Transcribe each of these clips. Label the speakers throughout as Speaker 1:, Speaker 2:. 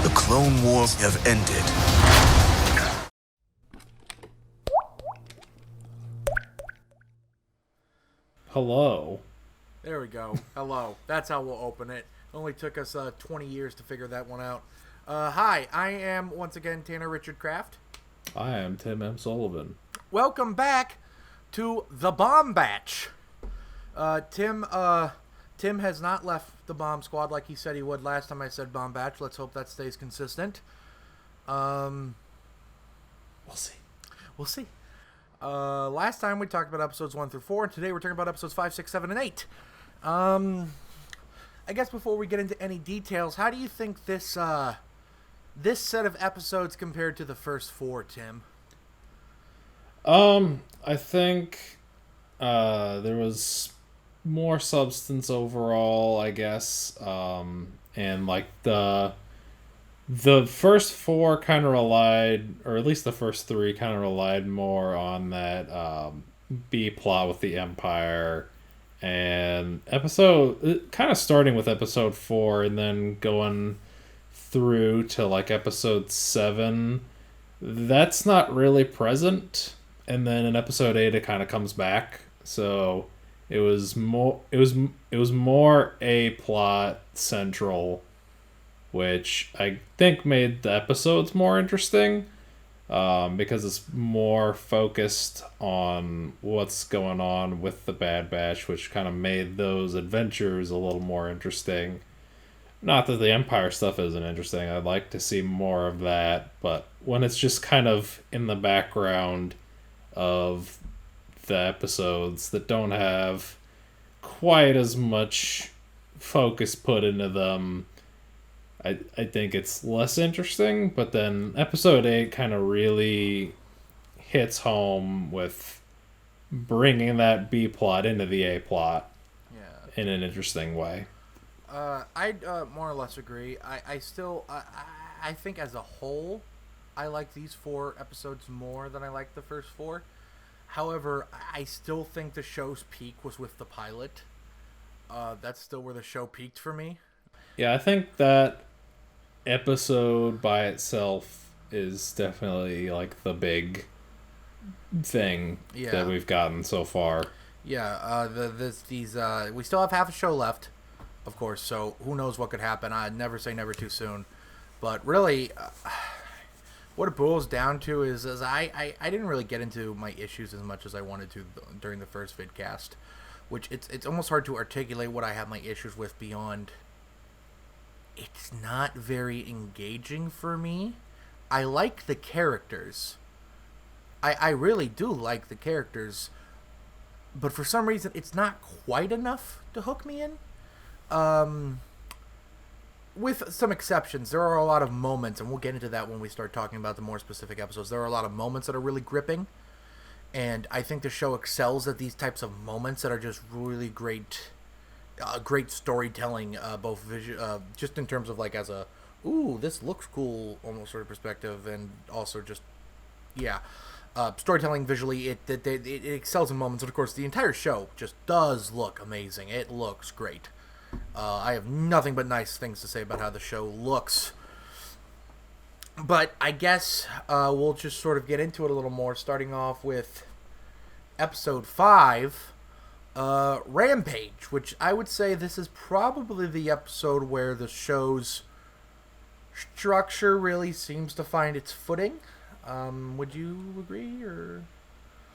Speaker 1: The Clone Wars have ended.
Speaker 2: Hello.
Speaker 3: There we go. Hello. That's how we'll open it. It only took us 20 years to figure that one out. Hi, I am once again Tanner Richard Kraft.
Speaker 2: I am Tim M. Sullivan.
Speaker 3: Welcome back to the Bomb Batch. Tim has not left the Bomb Squad like he said he would last time I said Bomb Batch. Let's hope that stays consistent.
Speaker 2: We'll see.
Speaker 3: We'll see. Last time we talked about episodes 1 through 4, and today we're talking about episodes 5, 6, 7, and 8. I guess before we get into any details, how do you think this set of episodes compared to the first 4, Tim?
Speaker 2: I think there was more substance overall, I guess. And like the first 4 kind of relied, or at least the first 3 kind of relied more on that B plot with the Empire. And kind of starting with episode 4 and then going through to like episode 7, that's not really present. And then in episode 8 it kind of comes back. So it was more a plot central, which I think made the episodes more interesting. Because it's more focused on what's going on with the Bad Batch, which kind of made those adventures a little more interesting. Not that the Empire stuff isn't interesting, I'd like to see more of that, but when it's just kind of in the background of the episodes that don't have quite as much focus put into them, I think it's less interesting. But then episode 8 kind of really hits home with bringing that B plot into the A plot in an interesting way.
Speaker 3: I more or less agree. I think as a whole, I like these 4 episodes more than I like the first 4. However, I still think the show's peak was with the pilot. That's still where the show peaked for me.
Speaker 2: Yeah, I think that episode by itself is definitely like the big thing that we've gotten so far.
Speaker 3: Yeah, we still have half a show left, of course, so who knows what could happen. I'd never say never too soon. But really, what it boils down to is I didn't really get into my issues as much as I wanted to during the first VidCast, which it's almost hard to articulate what I have my issues with beyond. It's not very engaging for me. I like the characters. I really do like the characters. But for some reason, it's not quite enough to hook me in. With some exceptions, there are a lot of moments, and we'll get into that when we start talking about the more specific episodes. There are a lot of moments that are really gripping. And I think the show excels at these types of moments that are just really great storytelling, both just in terms of like as a this looks cool almost sort of perspective, and also just storytelling visually. It excels in moments, and of course the entire show just does look amazing. It looks great. I have nothing but nice things to say about how the show looks. But I guess we'll just sort of get into it a little more, starting off with episode 5. Rampage, which I would say this is probably the episode where the show's structure really seems to find its footing. Would you agree, or?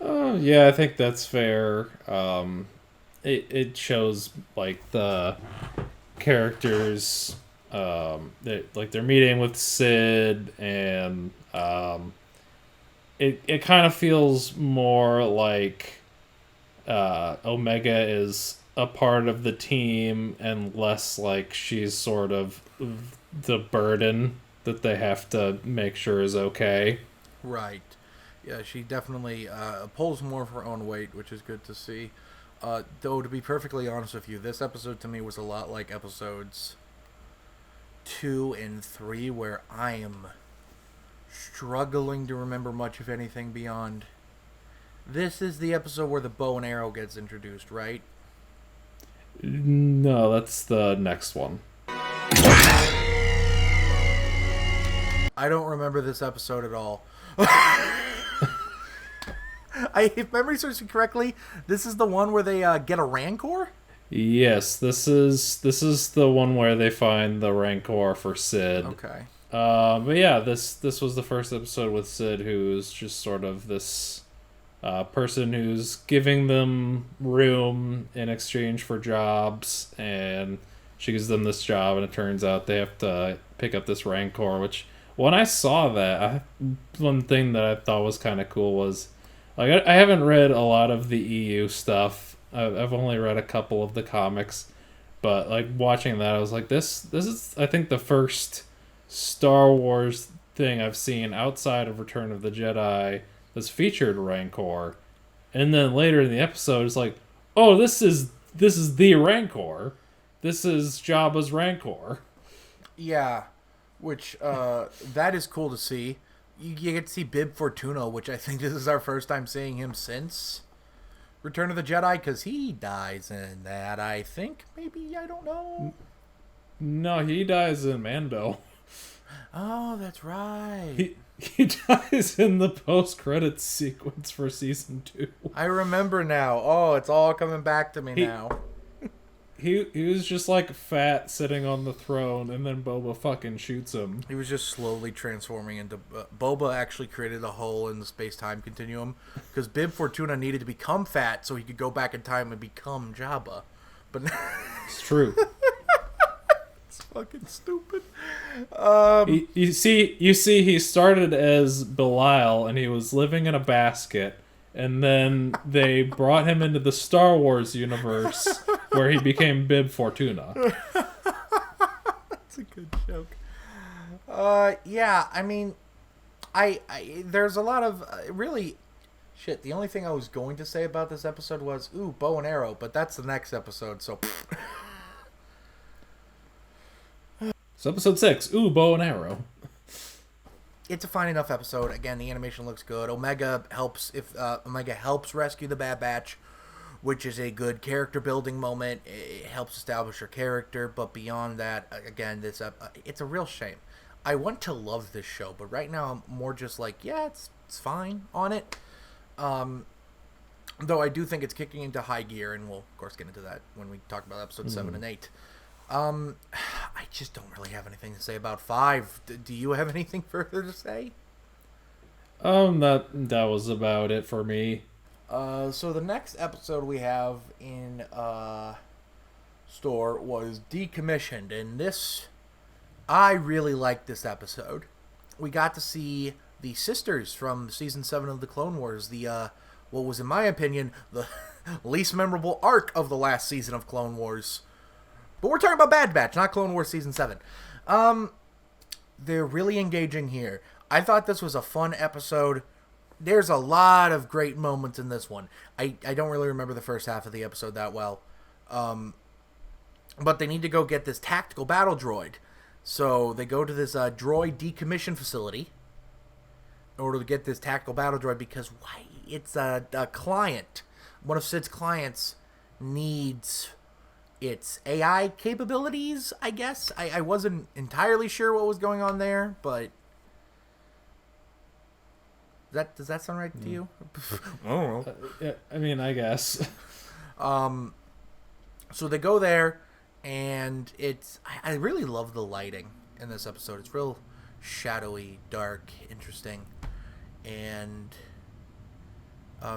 Speaker 2: Yeah, I think that's fair. It shows like the characters, they're meeting with Sid, and it kind of feels more like Omega is a part of the team and less like she's sort of the burden that they have to make sure is okay.
Speaker 3: Right. Yeah, she definitely pulls more of her own weight, which is good to see. Though, to be perfectly honest with you, this episode to me was a lot like episodes 2 and 3, where I am struggling to remember much of anything beyond. This is the episode where the bow and arrow gets introduced, right?
Speaker 2: No, that's the next one.
Speaker 3: I don't remember this episode at all. If memory serves me correctly, this is the one where they get a Rancor?
Speaker 2: Yes, this is the one where they find the Rancor for Sid.
Speaker 3: Okay.
Speaker 2: But yeah, this was the first episode with Sid, who's just sort of this person who's giving them room in exchange for jobs, and she gives them this job, and it turns out they have to pick up this Rancor, which, when I saw that, one thing that I thought was kind of cool was, like, I haven't read a lot of the EU stuff. I've only read a couple of the comics, but, like, watching that, I was like, this is, I think, the first Star Wars thing I've seen outside of Return of the Jedi that's featured Rancor. And then later in the episode, it's like, oh, this is the Rancor. This is Jabba's Rancor.
Speaker 3: Yeah, which that is cool to see. You get to see Bib Fortuna, which I think this is our first time seeing him since Return of the Jedi, because he dies in that, I think. Maybe, I don't know.
Speaker 2: No, he dies in Mando.
Speaker 3: Oh, that's right.
Speaker 2: He dies in the post-credits sequence for season 2.
Speaker 3: I remember now. Oh, it's all coming back to me now.
Speaker 2: He was just like fat sitting on the throne, and then Boba fucking shoots him.
Speaker 3: He was just slowly transforming into... Boba actually created a hole in the space-time continuum, because Bib Fortuna needed to become fat so he could go back in time and become Jabba. But
Speaker 2: It's true.
Speaker 3: It's fucking stupid.
Speaker 2: You see, he started as Belial, and he was living in a basket, and then they brought him into the Star Wars universe, where he became Bib Fortuna.
Speaker 3: That's a good joke. Yeah, I mean, I there's a lot of really shit. The only thing I was going to say about this episode was, ooh, bow and arrow, but that's the next episode, so.
Speaker 2: So episode 6, ooh, bow and arrow.
Speaker 3: It's a fine enough episode. Again, the animation looks good. Omega helps rescue the Bad Batch, which is a good character building moment. It helps establish her character, but beyond that, again, it's a real shame. I want to love this show, but right now I'm more just like, yeah, it's fine on it. Though I do think it's kicking into high gear, and we'll of course get into that when we talk about episode 7 and 8. I just don't really have anything to say about 5. Do you have anything further to say?
Speaker 2: That was about it for me.
Speaker 3: So the next episode we have in store was Decommissioned, and this, I really liked this episode. We got to see the sisters from season 7 of the Clone Wars, the what was, in my opinion, the least memorable arc of the last season of Clone Wars. But we're talking about Bad Batch, not Clone Wars Season 7. They're really engaging here. I thought this was a fun episode. There's a lot of great moments in this one. I don't really remember the first half of the episode that well. But they need to go get this tactical battle droid. So they go to this droid decommission facility in order to get this tactical battle droid, because it's a client. One of Sid's clients needs its AI capabilities, I guess. I wasn't entirely sure what was going on there, but does that sound right to you? I don't know.
Speaker 2: Yeah, I mean, I guess.
Speaker 3: So they go there, and I really love the lighting in this episode. It's real shadowy, dark, interesting, and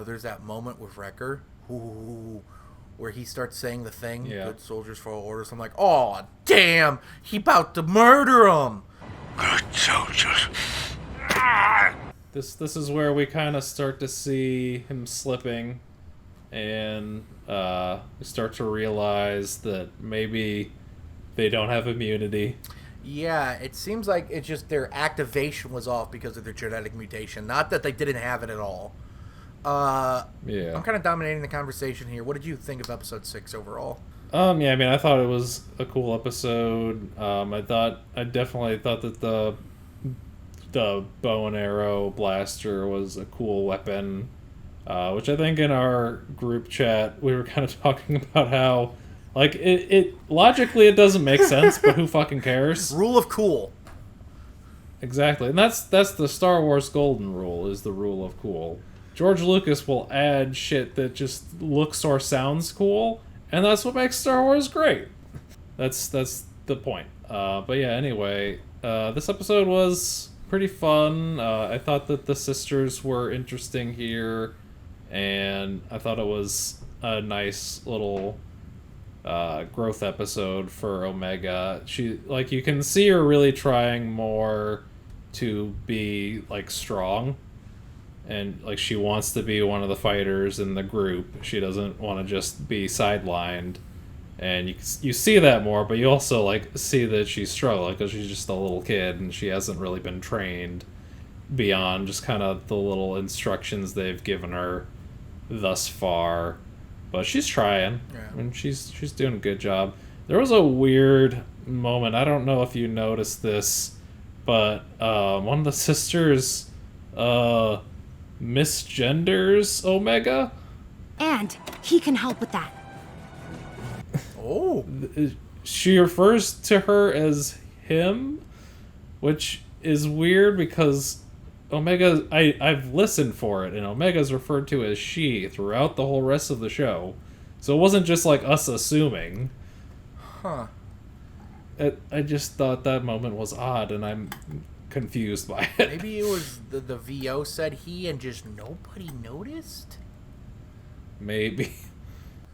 Speaker 3: there's that moment with Wrecker. Ooh, where he starts saying the thing, good soldiers follow orders. I'm like, oh, damn, he about to murder him.
Speaker 1: Good soldiers.
Speaker 2: This is where we kind of start to see him slipping, and we start to realize that maybe they don't have immunity.
Speaker 3: Yeah, it seems like it's just their activation was off because of their genetic mutation, not that they didn't have it at all.
Speaker 2: Yeah.
Speaker 3: I'm kind of dominating the conversation here. What did you think of episode 6 overall?
Speaker 2: Yeah, I mean, I thought it was a cool episode. I definitely thought that the bow and arrow blaster was a cool weapon, which I think in our group chat we were kind of talking about how, like, it logically it doesn't make sense, but who fucking cares?
Speaker 3: Rule of cool.
Speaker 2: Exactly, and that's the Star Wars golden rule, is the rule of cool. George Lucas will add shit that just looks or sounds cool, and that's what makes Star Wars great. That's the point. But yeah, anyway, this episode was pretty fun. I thought that the sisters were interesting here, and I thought it was a nice little growth episode for Omega. She, like, you can see her really trying more to be like strong, and like she wants to be one of the fighters in the group. She doesn't want to just be sidelined, and you see that more, but you also like see that she's struggling because she's just a little kid and she hasn't really been trained beyond just kind of the little instructions they've given her thus far. But she's trying.
Speaker 3: Yeah.
Speaker 2: I mean, she's doing a good job. There was a weird moment. I don't know if you noticed this, but one of the sisters misgenders Omega.
Speaker 4: And he can help with that.
Speaker 3: Oh.
Speaker 2: She refers to her as him, which is weird because Omega, I've listened for it, and Omega's referred to as she throughout the whole rest of the show. So it wasn't just like us assuming.
Speaker 3: Huh.
Speaker 2: I just thought that moment was odd, and I'm confused by it.
Speaker 3: Maybe it was the VO said he and just nobody noticed?
Speaker 2: Maybe.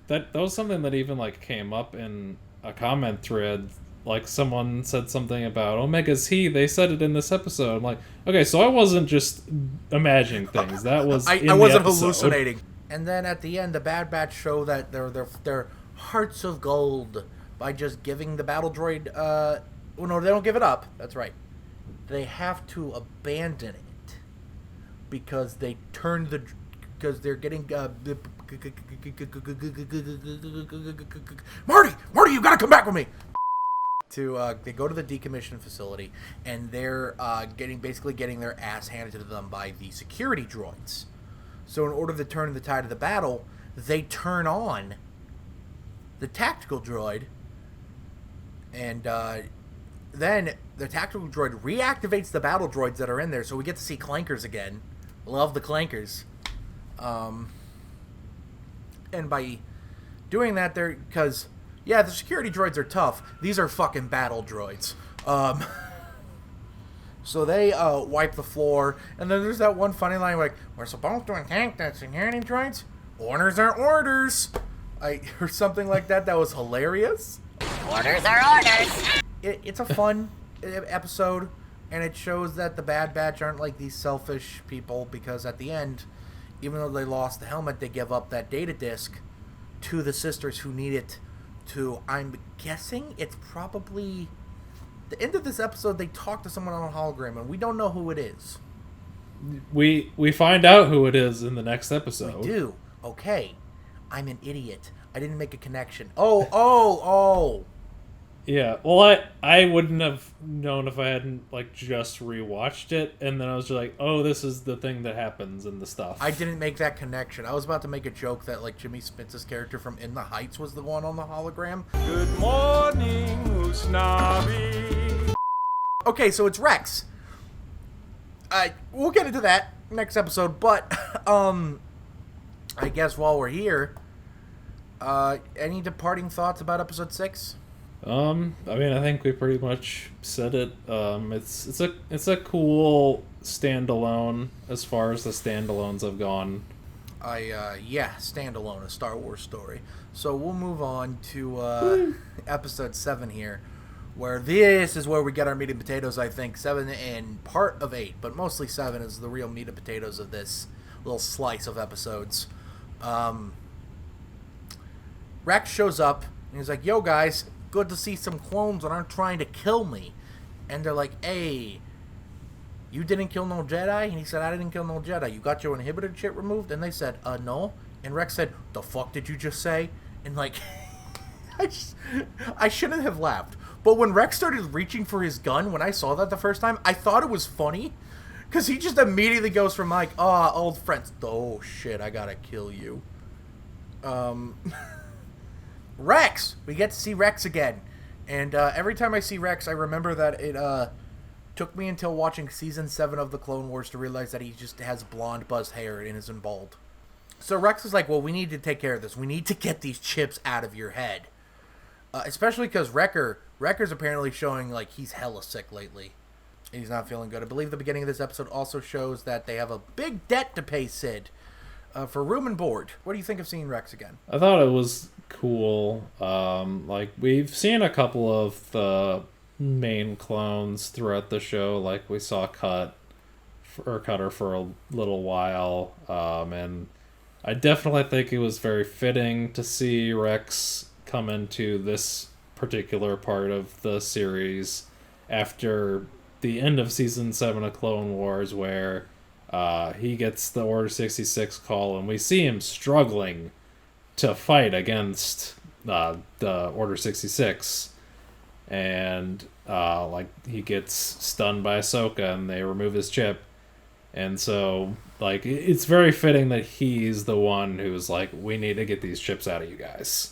Speaker 2: That was something that even like came up in a comment thread. Like someone said something about Omega's he. They said it in this episode. I'm like, okay, so I wasn't just imagining things. That was
Speaker 3: I wasn't hallucinating. And then at the end, the Bad Batch show that they're hearts of gold by just giving the battle droid. Well, no, they don't give it up. That's right. They have to abandon it because they turned because they're getting Marty, you gotta come back with me. They go to the decommissioned facility, and they're basically getting their ass handed to them by the security droids. So in order to turn the tide of the battle, they turn on the tactical droid, and then the tactical droid reactivates the battle droids that are in there, so we get to see clankers again. Love the clankers. And by doing that, because yeah, the security droids are tough. These are fucking battle droids. So they wipe the floor, and then there's that one funny line like, "We're supposed to attack the security droids. Orders are orders." Or something like that. That was hilarious.
Speaker 4: Orders are orders.
Speaker 3: It's a fun episode, and it shows that the Bad Batch aren't like these selfish people, because at the end, even though they lost the helmet, they give up that data disk to the sisters who need it to, I'm guessing it's probably the end of this episode. They talk to someone on a hologram, and we don't know who it is.
Speaker 2: We find out who it is in the next episode.
Speaker 3: We do. Okay. I'm an idiot. I didn't make a connection. Oh.
Speaker 2: Yeah, well, I wouldn't have known if I hadn't like just rewatched it, and then I was just like, oh, this is the thing that happens in the stuff.
Speaker 3: I didn't make that connection. I was about to make a joke that like Jimmy Spitz's character from In the Heights was the one on the hologram.
Speaker 1: Good morning, Usnavi.
Speaker 3: Okay, so it's Rex. We'll get into that next episode, but I guess while we're here, any departing thoughts about episode 6?
Speaker 2: I mean, I think we pretty much said it. It's a cool standalone as far as the standalones have gone.
Speaker 3: Standalone, a Star Wars story. So we'll move on to episode 7 here, where this is where we get our meat and potatoes, I think. 7 and part of 8, but mostly 7 is the real meat and potatoes of this little slice of episodes. Rex shows up, and he's like, yo, guys, good to see some clones that aren't trying to kill me. And they're like, hey, you didn't kill no Jedi? And he said, I didn't kill no Jedi. You got your inhibitor shit removed? And they said, no. And Rex said, the fuck did you just say? And like, I shouldn't have laughed. But when Rex started reaching for his gun, when I saw that the first time, I thought it was funny. Because he just immediately goes from like, old friends. Oh, shit, I gotta kill you. Rex! We get to see Rex again. And every time I see Rex, I remember that Took me until watching season 7 of the Clone Wars to realize that he just has blonde buzzed hair and isn't bald. So Rex is like, well, we need to take care of this. We need to get these chips out of your head. Especially because Wrecker's apparently showing like he's hella sick lately. And he's not feeling good. I believe the beginning of this episode also shows that they have a big debt to pay Sid for room and board. What do you think of seeing Rex again?
Speaker 2: I thought it was cool. Like, we've seen a couple of the main clones throughout the show. Like, we saw Cutter for a little while. And I definitely think it was very fitting to see Rex come into this particular part of the series after the end of season 7 of Clone Wars, where he gets the Order 66 call and we see him struggling to fight against the Order 66, and like, he gets stunned by Ahsoka and they remove his chip. And so, like, it's very fitting that he's the one who's like, we need to get these chips out of you guys.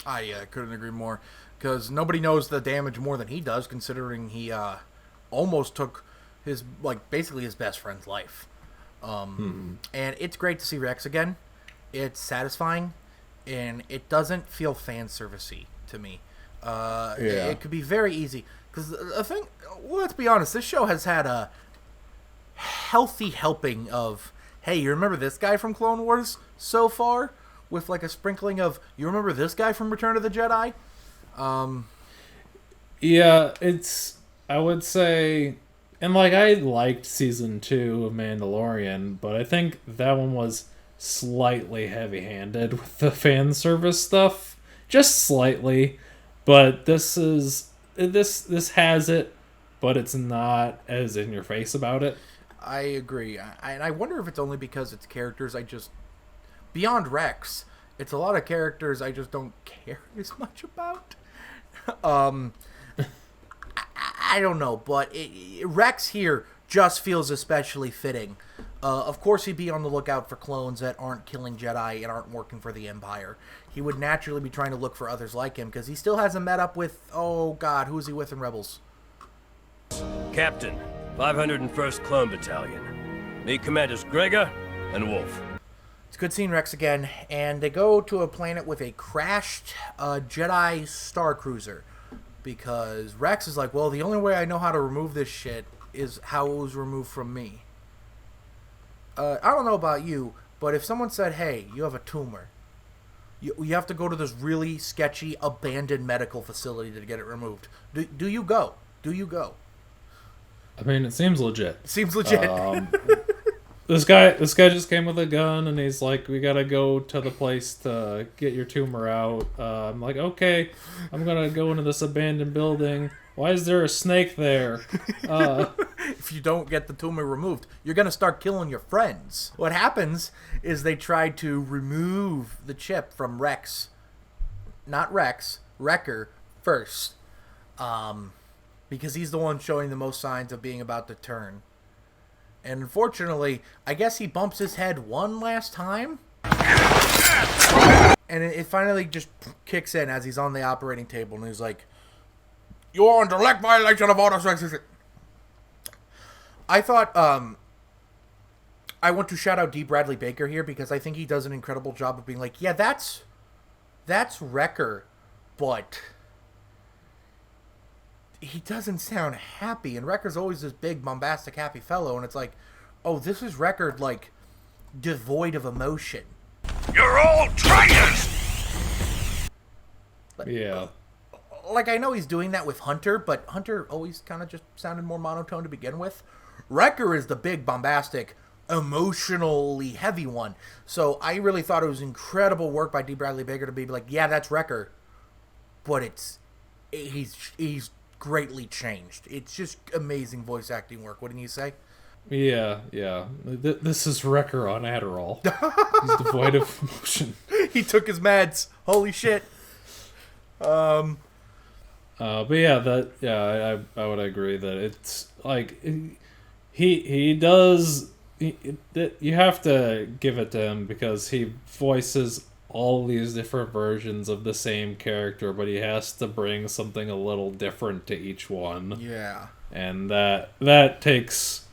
Speaker 3: I couldn't agree more, because nobody knows the damage more than he does, considering he almost took his, like, basically his best friend's life. And it's great to see Rex again. It's satisfying, and it doesn't feel fan servicey to me. It could be very easy, because the thing, let's be honest, this show has had a healthy helping of, hey, you remember this guy from Clone Wars so far? With like a sprinkling of, you remember this guy from Return of the Jedi?
Speaker 2: Yeah, I would say, and like, I liked season 2 of Mandalorian, but I think that one was slightly heavy-handed with the fan service stuff, just slightly. But this has it, but it's not as in your face about it.
Speaker 3: I agree. I wonder if it's only because it's characters beyond Rex, it's a lot of characters I just don't care as much about. I don't know, but Rex here just feels especially fitting. Of course, he'd be on the lookout for clones that aren't killing Jedi and aren't working for the Empire. He would naturally be trying to look for others like him, because he still hasn't met up with, oh god, who is he with in Rebels?
Speaker 5: Captain, 501st Clone Battalion. Meet Commanders Gregor and Wolf.
Speaker 3: It's good seeing Rex again, and they go to a planet with a crashed Jedi Star Cruiser, because Rex is like, well, the only way I know how to remove this shit is how it was removed from me. I don't know about you, but if someone said, hey, you have a tumor, you have to go to this really sketchy, abandoned medical facility to get it removed, do you go? Do you go?
Speaker 2: I mean, it seems legit.
Speaker 3: Seems legit.
Speaker 2: This guy just came with a gun, and he's like, we gotta go to the place to get your tumor out. I'm like, okay, I'm gonna go into this abandoned building. Why is there a snake there?
Speaker 3: If you don't get the tumor removed, you're gonna start killing your friends. What happens is they try to remove the chip from Rex. Not Rex, Wrecker first. Because he's the one showing the most signs of being about to turn. And unfortunately, I guess he bumps his head one last time. And it finally just kicks in as he's on the operating table. And he's like, you are in direct violation of order 66. I thought, I want to shout out D. Bradley Baker here, because I think he does an incredible job of being like, yeah, that's Wrecker, but he doesn't sound happy, and Wrecker's always this big, bombastic, happy fellow, and it's like, oh, this is Wrecker, like, devoid of emotion.
Speaker 5: You're all traitors!
Speaker 2: Yeah.
Speaker 3: Like, I know he's doing that with Hunter, but Hunter always kind of just sounded more monotone to begin with. Wrecker is the big, bombastic, emotionally heavy one. So I really thought it was incredible work by D. Bradley Baker to be like, yeah, that's Wrecker, but he's greatly changed. It's just amazing voice acting work, wouldn't you say?
Speaker 2: Yeah. This is Wrecker on Adderall. He's devoid of emotion.
Speaker 3: He took his meds. Holy shit.
Speaker 2: But yeah, I would agree that it's like he does. You have to give it to him, because he voices all these different versions of the same character, but he has to bring something a little different to each one.
Speaker 3: Yeah.
Speaker 2: and that takes.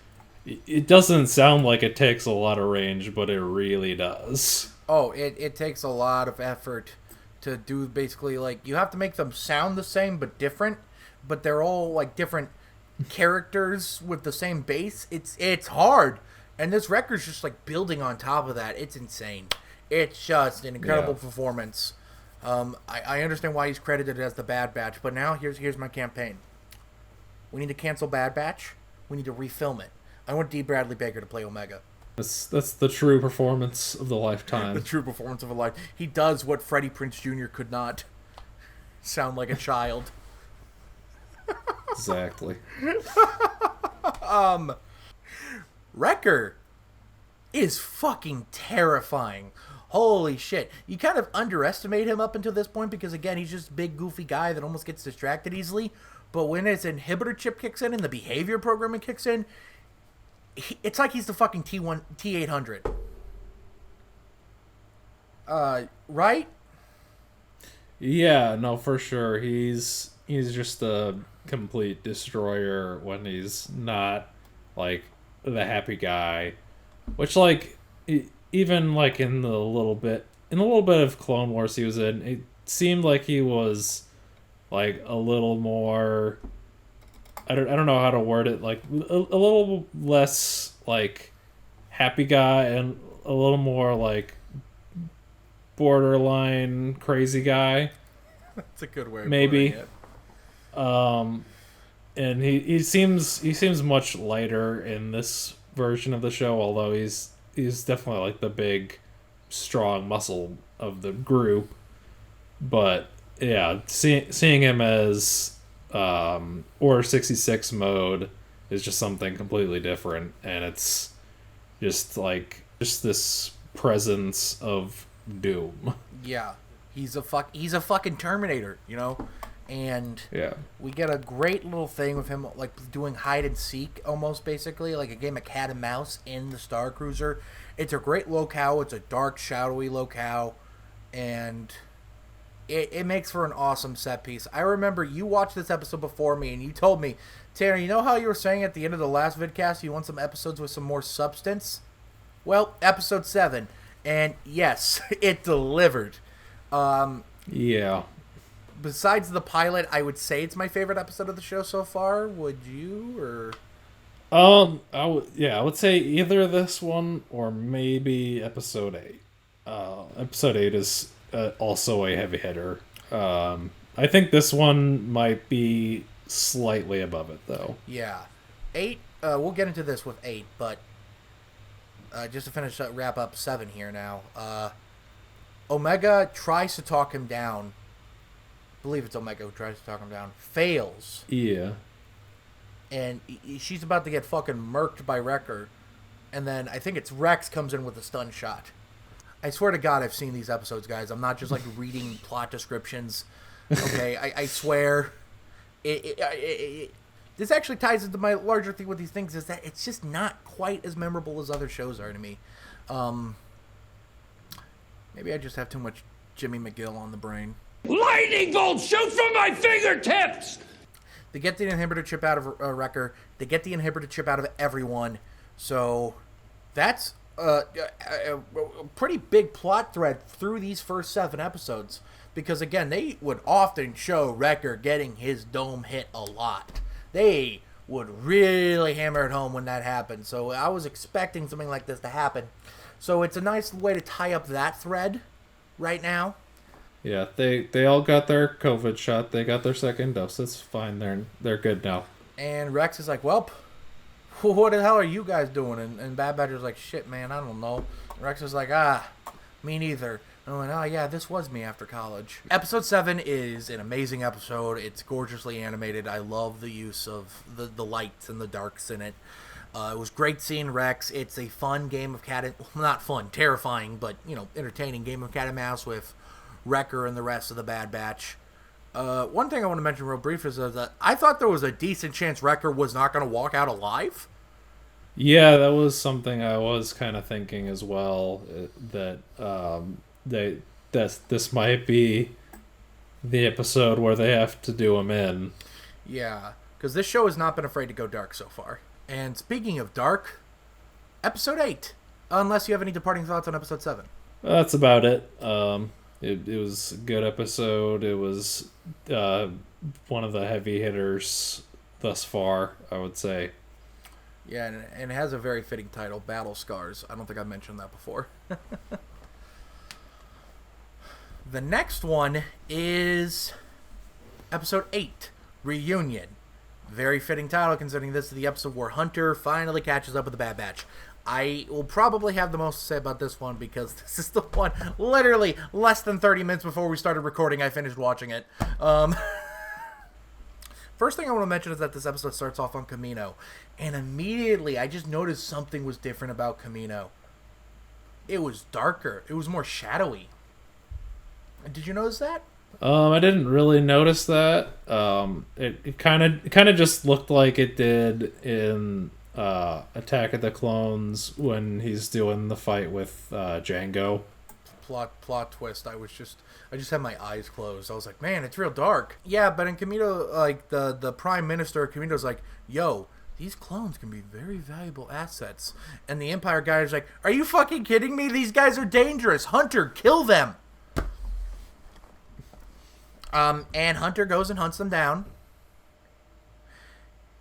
Speaker 2: It doesn't sound like it takes a lot of range, but it really does.
Speaker 3: Oh, it takes a lot of effort to do basically, like, you have to make them sound the same but different, but they're all, like, different characters with the same base. It's hard. And this record's just, like, building on top of that. It's insane. It's just an incredible performance. I understand why he's credited as the Bad Batch, but now here's my campaign. We need to cancel Bad Batch. We need to refilm it. I want D. Bradley Baker to play Omega.
Speaker 2: That's the true performance of the lifetime.
Speaker 3: The true performance of a life. He does what Freddie Prinze Jr. could not. Sound like a child.
Speaker 2: Exactly.
Speaker 3: Wrecker is fucking terrifying. Holy shit. You kind of underestimate him up until this point because, again, he's just a big, goofy guy that almost gets distracted easily. But when his inhibitor chip kicks in and the behavior programming kicks in, it's like he's the fucking T800. Right?
Speaker 2: Yeah, no, for sure. He's just a complete destroyer when he's not, like, the happy guy. Which, like, even, like, in the little bit of Clone Wars he was in, it seemed like he was, like, a little more... I don't know how to word it, like, a little less, like, happy guy and a little more, like, borderline crazy guy.
Speaker 3: That's a good way of
Speaker 2: maybe.
Speaker 3: putting it.
Speaker 2: And he seems much lighter in this version of the show, although he's definitely, like, the big, strong muscle of the group. But, yeah, seeing him as... Order 66 mode is just something completely different, and it's just this presence of doom.
Speaker 3: Yeah, he's a fucking Terminator, you know, and
Speaker 2: Yeah.
Speaker 3: we get a great little thing with him, like, doing hide and seek, almost, basically like a game of cat and mouse in the Star Cruiser. It's a great locale. It's a dark, shadowy locale, and it makes for an awesome set piece. I remember you watched this episode before me, and you told me, Tanner, you know how you were saying at the end of the last vidcast you want some episodes with some more substance? Well, episode 7. And yes, it delivered.
Speaker 2: Yeah.
Speaker 3: Besides the pilot, I would say it's my favorite episode of the show so far. Would you, or...
Speaker 2: I would say either this one or maybe episode 8. Episode 8 is... also a heavy hitter. I think this one might be slightly above it, though.
Speaker 3: Yeah. 8, we'll get into this with 8, but just to wrap up 7 here now. Omega tries to talk him down. I believe it's Omega who tries to talk him down. Fails.
Speaker 2: Yeah.
Speaker 3: And she's about to get fucking murked by Wrecker. And then I think it's Rex comes in with a stun shot. I swear to God, I've seen these episodes, guys. I'm not just, like, reading plot descriptions. Okay, I swear. This actually ties into my larger thing with these things, is that it's just not quite as memorable as other shows are to me. Maybe I just have too much Jimmy McGill on the brain.
Speaker 5: Lightning bolt shoot from my fingertips!
Speaker 3: They get the inhibitor chip out of Wrecker. They get the inhibitor chip out of everyone. So that's... a pretty big plot thread through these first 7 episodes, because again, they would often show Wrecker getting his dome hit a lot. They would really hammer it home when that happened, so I was expecting something like this to happen. So it's a nice way to tie up that thread right now.
Speaker 2: Yeah, they all got their COVID shot. They got their second dose. That's fine. They're good now.
Speaker 3: And Rex is like, well, what the hell are you guys doing? And Bad Badger's like, shit, man, I don't know. Rex is like, me neither. And I went, oh, yeah, this was me after college. Episode 7 is an amazing episode. It's gorgeously animated. I love the use of the lights and the darks in it. It was great seeing Rex. It's a fun game of not fun, terrifying, but, you know, entertaining game of cat and mouse with Wrecker and the rest of the Bad Batch. One thing I want to mention real brief is that I thought there was a decent chance Wrecker was not going to walk out alive.
Speaker 2: Yeah, that was something I was kind of thinking as well. This might be the episode where they have to do him in.
Speaker 3: Yeah. Because this show has not been afraid to go dark so far. And speaking of dark, episode 8. Unless you have any departing thoughts on episode 7.
Speaker 2: That's about it. It was a good episode. It was one of the heavy hitters thus far, I would say.
Speaker 3: Yeah, and it has a very fitting title, Battle Scars. I don't think I mentioned that before. The next one is episode 8, Reunion. Very fitting title, considering this is the episode where Hunter finally catches up with the Bad Batch. I will probably have the most to say about this one because this is the one, literally less than 30 minutes before we started recording, I finished watching it. First thing I want to mention is that this episode starts off on Kamino, and immediately I just noticed something was different about Kamino. It was darker. It was more shadowy. Did you notice that?
Speaker 2: I didn't really notice that. It kind of just looked like it did in Attack of the Clones when he's doing the fight with Django.
Speaker 3: Plot twist. I just had my eyes closed. I was like, man, it's real dark. Yeah, but in Kamino, like the Prime Minister of Kamino's like, yo, these clones can be very valuable assets. And the Empire guy is like, are you fucking kidding me? These guys are dangerous. Hunter, kill them. And Hunter goes and hunts them down.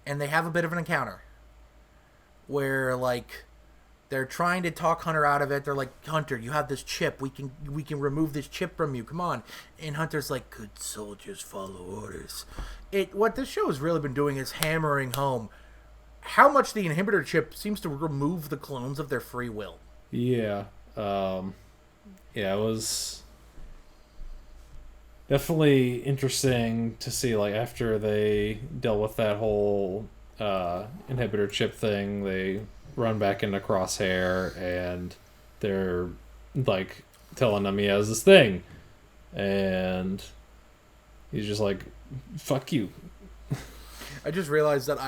Speaker 3: And they have a bit of an encounter. Where, like, they're trying to talk Hunter out of it. They're like, Hunter, you have this chip. We can remove this chip from you. Come on. And Hunter's like, good soldiers follow orders. What this show has really been doing is hammering home how much the inhibitor chip seems to remove the clones of their free will.
Speaker 2: Yeah. It was definitely interesting to see, like, after they dealt with that whole inhibitor chip thing, they run back into Crosshair and they're like telling him he has this thing, and he's just like, fuck you.
Speaker 3: I just realized that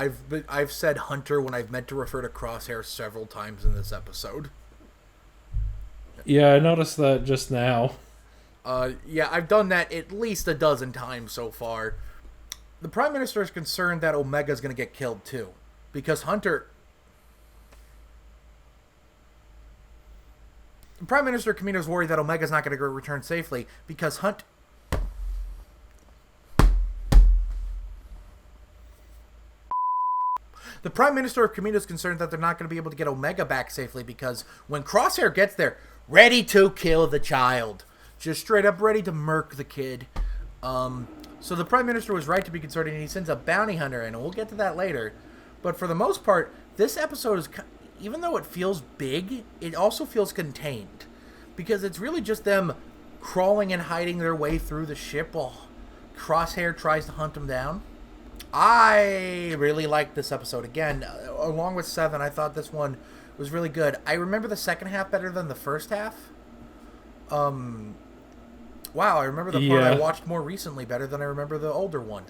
Speaker 3: I've said Hunter when I've meant to refer to Crosshair several times in this episode.
Speaker 2: Yeah, I noticed that just now.
Speaker 3: Yeah, I've done that at least a dozen times so far. The Prime Minister is concerned that Omega's going to get killed too. Because Hunter... The Prime Minister Kamino's worried that Omega's not going to return safely because The Prime Minister of Kamino is concerned that they're not going to be able to get Omega back safely because when Crosshair gets there, ready to kill the child. Just straight up ready to murk the kid. So the Prime Minister was right to be concerned, and he sends a bounty hunter in, and we'll get to that later. But for the most part, this episode is, even though it feels big, it also feels contained. Because it's really just them crawling and hiding their way through the ship while Crosshair tries to hunt them down. I really liked this episode. Again, along with 7, I thought this one was really good. I remember the second half better than the first half. Wow, I remember the part I watched more recently better than I remember the older one.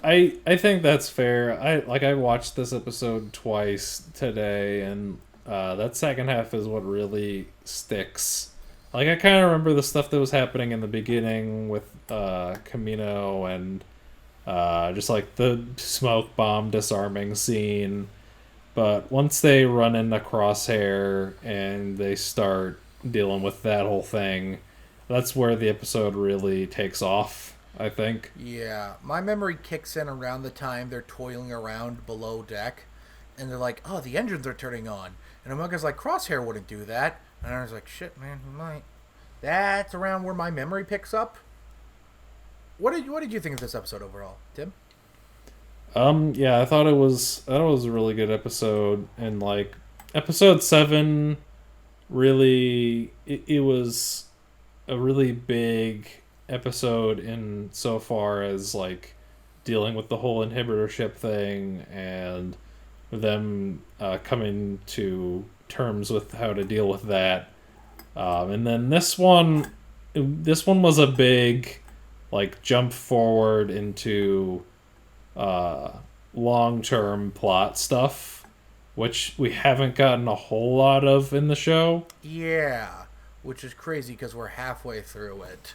Speaker 2: I think that's fair. I watched this episode twice today, and that second half is what really sticks. Like, I kind of remember the stuff that was happening in the beginning with Kamino and just like the smoke bomb disarming scene. But once they run into Crosshair and they start dealing with that whole thing, that's where the episode really takes off, I think.
Speaker 3: Yeah, my memory kicks in around the time they're toiling around below deck, and they're like, oh, the engines are turning on. And Omega's like, Crosshair wouldn't do that. And I was like, shit, man, he might. That's around where my memory picks up. What did you think of this episode overall, Tim?
Speaker 2: Yeah, I thought it was a really good episode, and like episode 7 really it was a really big episode in so far as like dealing with the whole inhibitor ship thing and them coming to terms with how to deal with that. And then this one was a big like jump forward into long-term plot stuff, which we haven't gotten a whole lot of in the show.
Speaker 3: Yeah, which is crazy because we're halfway through it.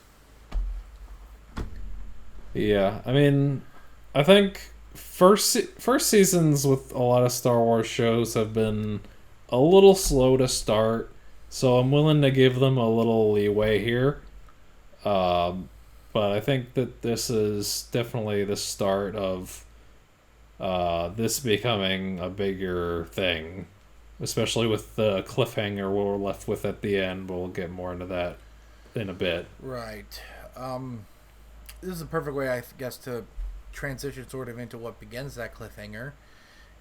Speaker 2: Yeah, I mean, I think first seasons with a lot of Star Wars shows have been a little slow to start, so I'm willing to give them a little leeway here. But I think that this is definitely the start of this becoming a bigger thing, especially with the cliffhanger we're left with at the end. We'll get more into that in a bit.
Speaker 3: Right. This is a perfect way, I guess, to transition sort of into what begins that cliffhanger.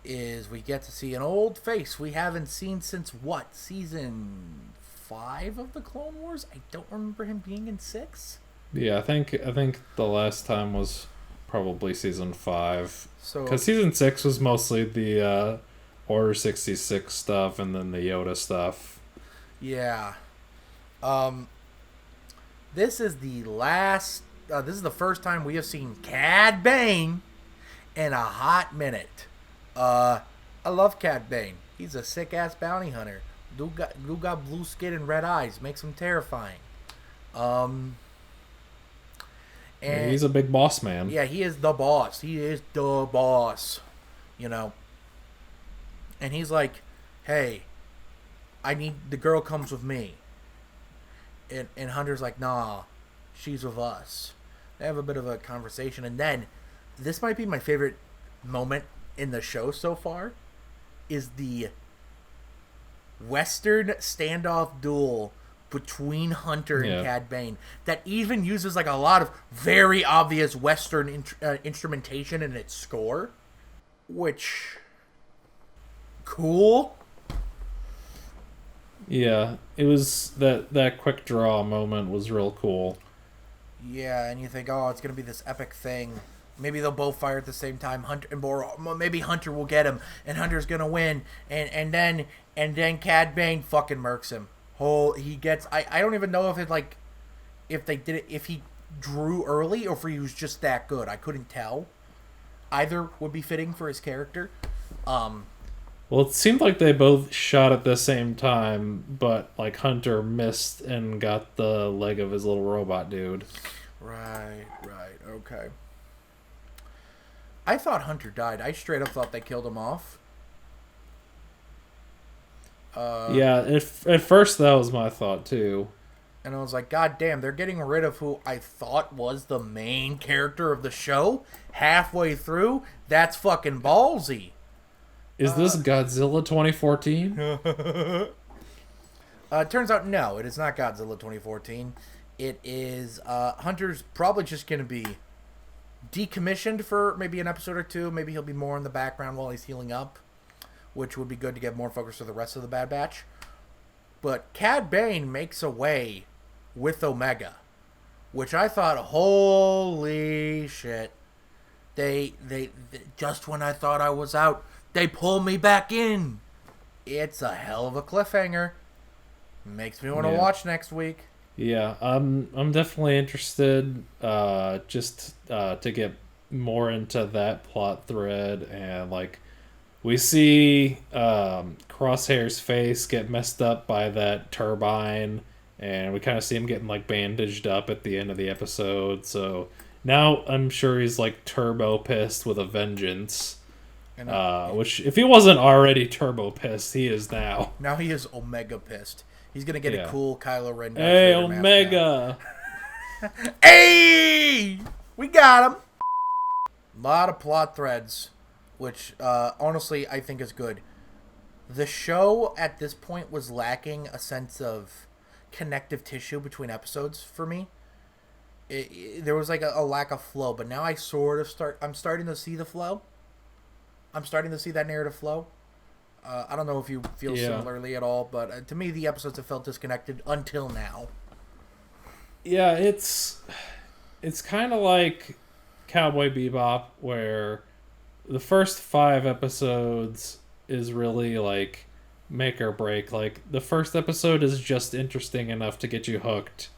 Speaker 3: Is we get to see an old face we haven't seen since what, season 5 of the Clone Wars? I don't remember him being in 6.
Speaker 2: Yeah, I think the last time was probably season 5.
Speaker 3: So
Speaker 2: because season 6 was mostly the Order 66 stuff and then the Yoda stuff.
Speaker 3: yeah. This is the last. This is the first time we have seen Cad Bane in a hot minute. I love Cad Bane. He's a sick ass bounty hunter. Dude got blue skin and red eyes. Makes him terrifying. And
Speaker 2: Yeah, he's a big boss man.
Speaker 3: yeah, he is the boss. He is the boss. You know. And he's like, hey, I need the girl comes with me. And Hunter's like, nah, she's with us. They have a bit of a conversation, and then this might be my favorite moment in the show so far, is the Western standoff duel between Hunter and Cad Bane that even uses like a lot of very obvious Western instrumentation in its score, which cool.
Speaker 2: Yeah, it was that quick draw moment was real cool.
Speaker 3: Yeah, and you think, oh, it's gonna be this epic thing. Maybe they'll both fire at the same time. Maybe Hunter will get him, and Hunter's gonna win. And then Cad Bane fucking murks him. He gets. I don't even know if they did it, if he drew early or if he was just that good. I couldn't tell. Either would be fitting for his character.
Speaker 2: Well, it seemed like they both shot at the same time, but like Hunter missed and got the leg of his little robot dude.
Speaker 3: Right, okay. I thought Hunter died. I straight up thought they killed him off.
Speaker 2: Yeah, at first that was my thought too.
Speaker 3: And I was like, God damn, they're getting rid of who I thought was the main character of the show halfway through? That's fucking ballsy.
Speaker 2: Is this Godzilla 2014?
Speaker 3: It turns out, no, it is not Godzilla 2014. It is, Hunter's probably just going to be decommissioned for maybe an episode or two. Maybe he'll be more in the background while he's healing up, which would be good to get more focus to the rest of the Bad Batch. But Cad Bane makes away with Omega, which I thought, holy shit. They just when I thought I was out, they pull me back in. It's a hell of a cliffhanger. Makes me want to watch next week.
Speaker 2: Yeah, I'm definitely interested to get more into that plot thread, and like we see Crosshair's face get messed up by that turbine, and we kind of see him getting like bandaged up at the end of the episode. So now I'm sure he's like turbo pissed with a vengeance. Which, if he wasn't already turbo pissed, he is now.
Speaker 3: Now he is Omega pissed. He's gonna get a cool Kylo Ren.
Speaker 2: Hey, Omega!
Speaker 3: Hey, we got him. A lot of plot threads, which honestly I think is good. The show at this point was lacking a sense of connective tissue between episodes for me. There was like a lack of flow, but now I'm starting to see the flow. I'm starting to see that narrative flow. I don't know if you feel similarly at all, but to me, the episodes have felt disconnected until now.
Speaker 2: Yeah, it's kind of like Cowboy Bebop, where the first 5 episodes is really like make or break. Like the first episode is just interesting enough to get you hooked,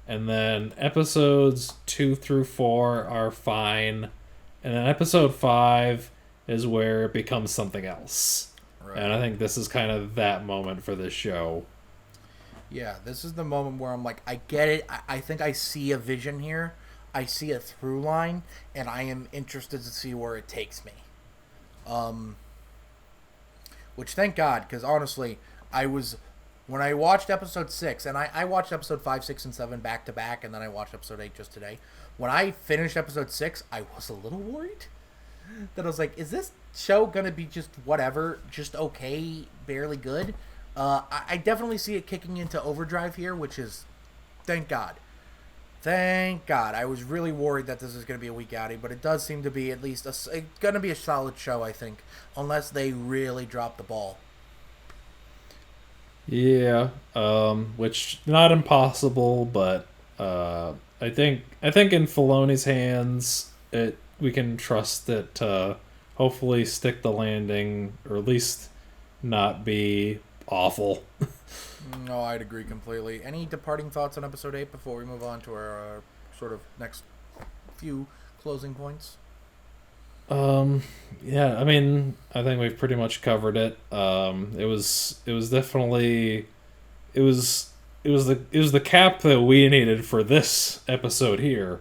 Speaker 2: and then episodes 2 through 4 are fine, and then episode 5 is where it becomes something else. Right. And I think this is kind of that moment for this show.
Speaker 3: Yeah, this is the moment where I'm like, I get it. I think I see a vision here. I see a through line, and I am interested to see where it takes me. Which, thank God, because honestly, when I watched episode 6, and I watched episode 5, 6, and 7 back to back, and then I watched episode 8 just today. When I finished episode 6, I was a little worried that I was like, is this show going to be just whatever, just okay, barely good? I definitely see it kicking into overdrive here, which is, thank God. Thank God. I was really worried that this is going to be a weak outing, but it does seem to be at least it's going to be a solid show, I think, unless they really drop the ball.
Speaker 2: Yeah, which not impossible, but I think in Filoni's hands, we can trust it to hopefully stick the landing, or at least not be awful.
Speaker 3: No, I'd agree completely. Any departing thoughts on episode 8 before we move on to our sort of next few closing points?
Speaker 2: Yeah, I mean, I think we've pretty much covered it. It was definitely it was the cap that we needed for this episode here,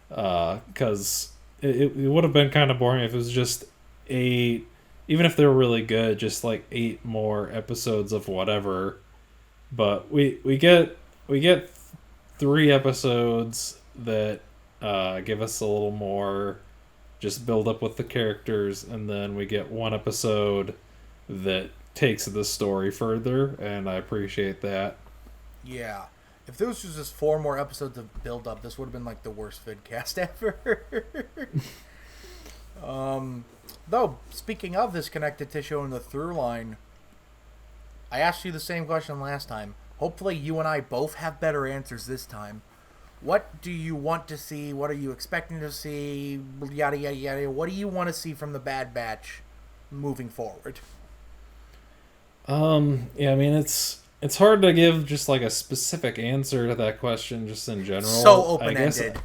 Speaker 2: because it would have been kind of boring if it was just 8, even if they were really good, just like 8 more episodes of whatever. But we get 3 episodes that give us a little more just build up with the characters, and then we get 1 episode that takes the story further, and I appreciate that.
Speaker 3: Yeah. If there was just 4 more episodes of build up, this would have been like the worst VidCast ever. Though, speaking of this connected tissue and the through line, I asked you the same question last time. Hopefully you and I both have better answers this time. What do you want to see? What are you expecting to see? Yada, yada, yada. What do you want to see from the Bad Batch moving forward?
Speaker 2: Yeah, I mean, it's hard to give just like a specific answer to that question just in general.
Speaker 3: So open-ended.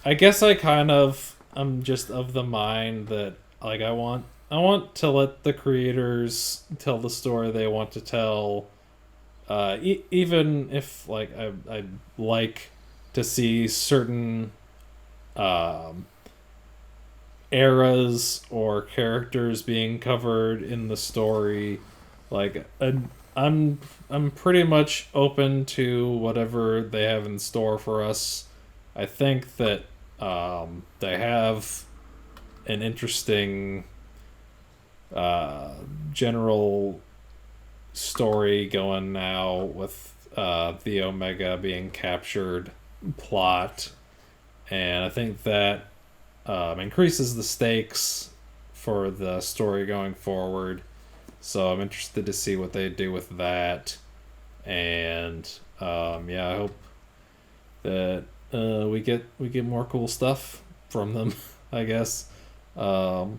Speaker 2: I guess I kind of I'm just of the mind that like I want to let the creators tell the story they want to tell, even if like I'd like to see certain eras or characters being covered in the story. Like I'm pretty much open to whatever they have in store for us. I think that they have an interesting general story going now with the Omega being captured plot, and I think that increases the stakes for the story going forward. So I'm interested to see what they do with that, and yeah, I hope that we get more cool stuff from them. I guess. Yeah,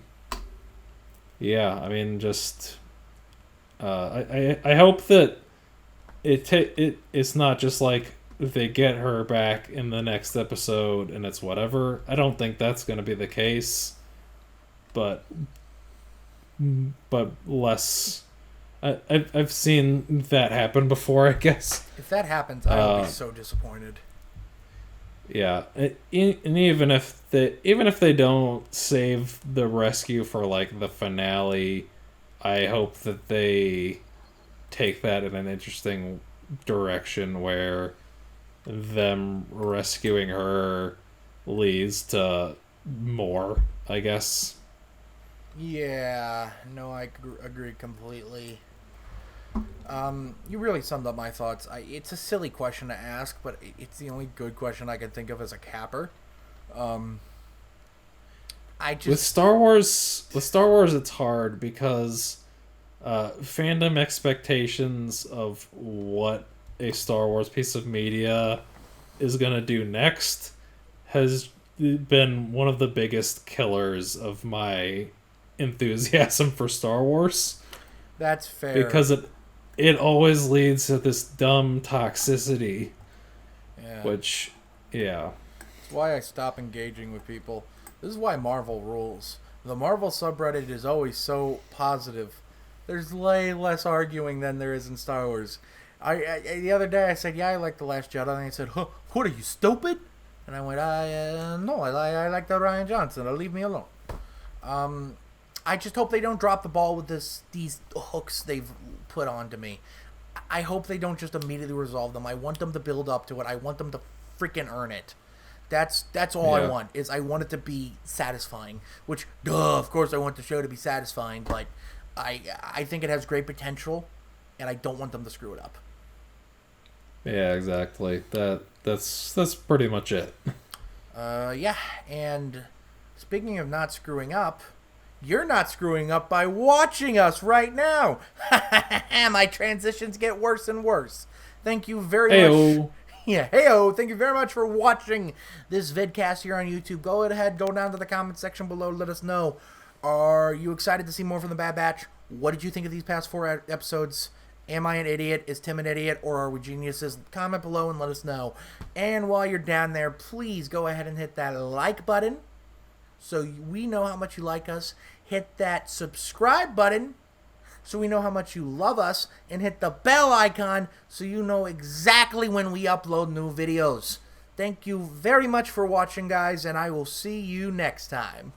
Speaker 2: I mean, just I hope that it's not just like they get her back in the next episode and it's whatever. I don't think that's going to be the case, but less. I've seen that happen before, I guess.
Speaker 3: If that happens, I will be so disappointed.
Speaker 2: Yeah, and even if they don't save the rescue for like the finale, I hope that they take that in an interesting direction where them rescuing her leads to more, I guess.
Speaker 3: Yeah, no, I agree completely. You really summed up my thoughts. It's a silly question to ask, but it's the only good question I can think of as a capper. With
Speaker 2: Star Wars, it's hard because fandom expectations of what a Star Wars piece of media is gonna do next has been one of the biggest killers of my enthusiasm for Star Wars.
Speaker 3: That's fair.
Speaker 2: Because it always leads to this dumb toxicity.
Speaker 3: Yeah.
Speaker 2: Which, yeah.
Speaker 3: That's why I stop engaging with people. This is why Marvel rules. The Marvel subreddit is always so positive. There's way less arguing than there is in Star Wars. I the other day I said, yeah, I like The Last Jedi. And they said, huh, what are you, stupid? And I went, no, I like the Ryan Johnson. Leave me alone. I just hope they don't drop the ball with these hooks they've put onto me. I hope they don't just immediately resolve them. I want them to build up to it. I want them to freaking earn it. That's all I want, is I want it to be satisfying. Which, of course I want the show to be satisfying, but I think it has great potential, and I don't want them to screw it up.
Speaker 2: Yeah, exactly. That's pretty much it.
Speaker 3: Yeah, and speaking of not screwing up, you're not screwing up by watching us right now. My transitions get worse and worse. Thank you very much. Yeah, heyo. Thank you very much for watching this vidcast here on YouTube. Go ahead, go down to the comment section below. Let us know. Are you excited to see more from the Bad Batch? What did you think of these past 4 episodes? Am I an idiot? Is Tim an idiot? Or are we geniuses? Comment below and let us know. And while you're down there, please go ahead and hit that like button so we know how much you like us. Hit that subscribe button so we know how much you love us. And hit the bell icon so you know exactly when we upload new videos. Thank you very much for watching, guys, and I will see you next time.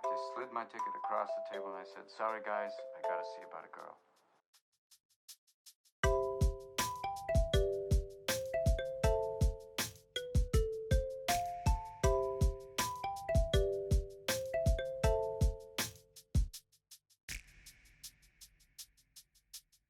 Speaker 6: They slid my ticket across the table and I said, "Sorry guys, I gotta see about a girl."